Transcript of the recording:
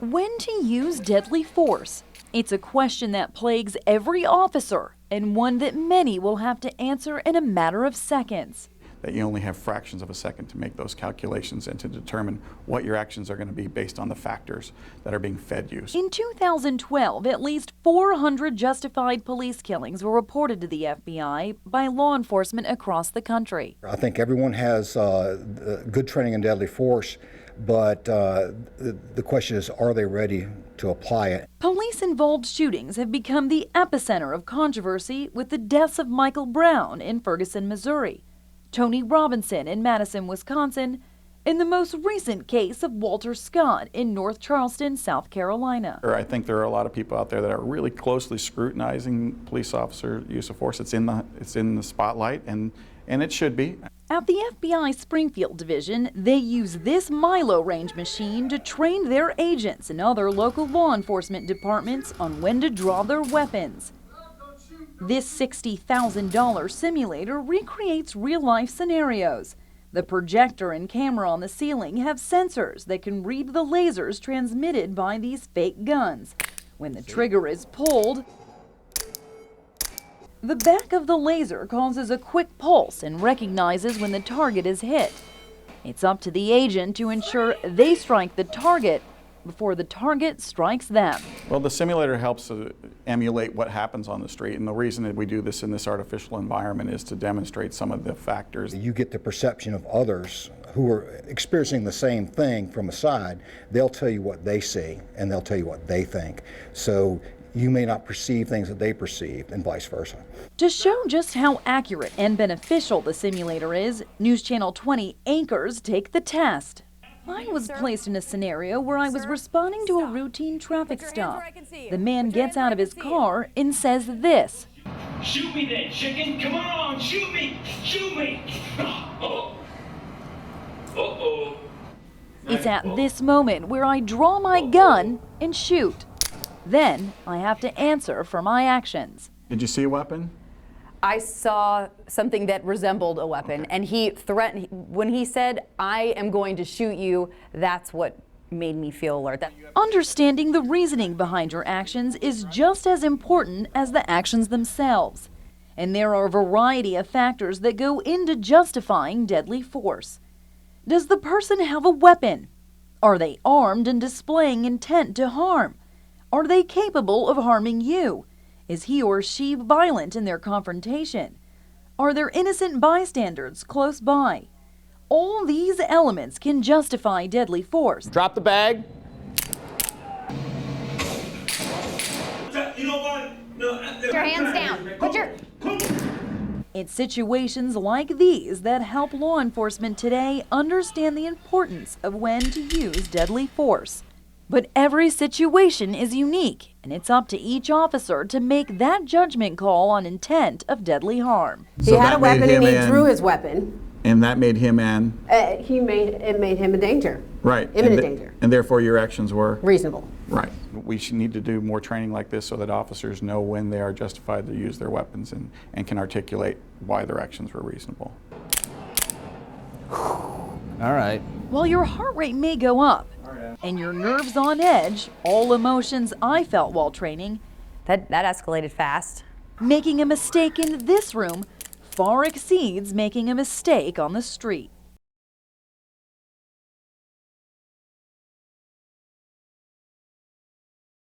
When to use deadly force? It's a question that plagues every officer and one that many will have to answer in a matter of seconds. That you only have fractions of a second to make those calculations and to determine what your actions are going to be based on the factors that are being fed you. In 2012, at least 400 justified police killings were reported to the FBI by law enforcement across the country. I think everyone has good training in deadly force, but the question is, are they ready to apply it? Police-involved shootings have become the epicenter of controversy with the deaths of Michael Brown in Ferguson, Missouri, Tony Robinson in Madison, Wisconsin, and the most recent case of Walter Scott in North Charleston, South Carolina. I think there are a lot of people out there that are really closely scrutinizing police officer use of force. It's in the spotlight, and it should be. At the FBI Springfield Division, they use this Milo range machine to train their agents and other local law enforcement departments on when to draw their weapons. This $60,000 simulator recreates real-life scenarios. The projector and camera on the ceiling have sensors that can read the lasers transmitted by these fake guns. When the trigger is pulled, the back of the laser causes a quick pulse and recognizes when the target is hit. It's up to the agent to ensure they strike the target before the target strikes them. Well, the simulator helps emulate what happens on the street, and the reason that we do this in this artificial environment is to demonstrate some of the factors. You get the perception of others who are experiencing the same thing from a side. They'll tell you what they see, and they'll tell you what they think. So you may not perceive things that they perceive, and vice versa. To show just how accurate and beneficial the simulator is, News Channel 20 anchors take the test. I was placed in a scenario where I was responding to a routine traffic stop. The man gets out of his car and says this. "Shoot me then, chicken! Come on, shoot me! Shoot me!" Uh-oh. Uh-oh. It's at this moment where I draw my gun and shoot. Then I have to answer for my actions. Did you see a weapon? I saw something that resembled a weapon, and he threatened, when he said, "I am going to shoot you," that's what made me feel alert. Understanding the reasoning behind your actions is just as important as the actions themselves. And there are a variety of factors that go into justifying deadly force. Does the person have a weapon? Are they armed and displaying intent to harm? Are they capable of harming you? Is he or she violent in their confrontation? Are there innocent bystanders close by? All these elements can justify deadly force. Drop the bag. You know what? No, Put your hands down. Put your... It's situations like these that help law enforcement today understand the importance of when to use deadly force. But every situation is unique, and it's up to each officer to make that judgment call on intent of deadly harm. He had a weapon and he drew his weapon. And that made him an? It made him a danger. Right. Imminent danger. And therefore your actions were? Reasonable. Right. We should need to do more training like this so that officers know when they are justified to use their weapons and can articulate why their actions were reasonable. All right. While your heart rate may go up and your nerves on edge, all emotions I felt while training, That escalated fast. making a mistake in this room far exceeds making a mistake on the street.